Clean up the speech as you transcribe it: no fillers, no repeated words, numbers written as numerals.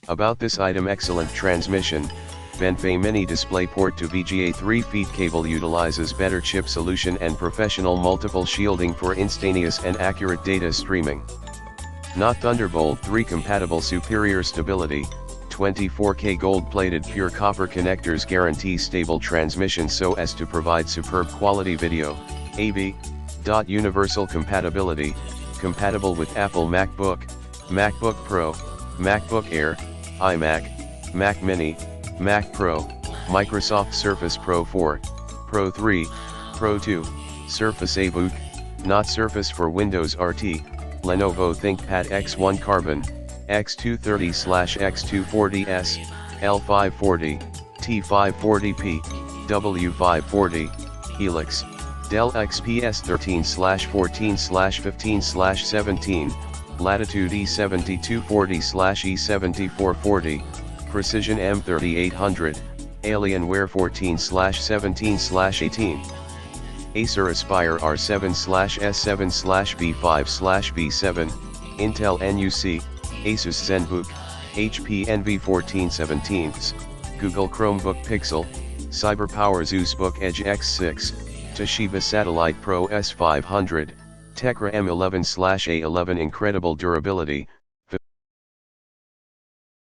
About this item: excellent transmission. Benfei Mini DisplayPort to VGA 3 feet cable utilizes better chip solution and professional multiple shielding for instantaneous and accurate data streaming. Not Thunderbolt 3 compatible. Superior stability. 24K gold-plated pure copper connectors guarantee stable transmission so as to provide superb quality video, AV. Universal compatibility. Compatible with Apple MacBook, MacBook Pro, MacBook Air, iMac, Mac Mini, Mac Pro, Microsoft Surface Pro 4, Pro 3, Pro 2, Surface Book, not Surface for Windows RT, Lenovo ThinkPad X1 Carbon, X230/X240S, L540, T540P, W540, Helix, Dell XPS 13/14/15/17, Latitude E7240/E7440, Precision M3800, Alienware 14/17/18. Acer Aspire R7/S7/B5/B7, Intel NUC, Asus ZenBook, HP Envy 1417s, Google Chromebook Pixel, CyberPower ZeusBook Edge X6, Toshiba Satellite Pro S500, Tecra M11/A11. Incredible durability.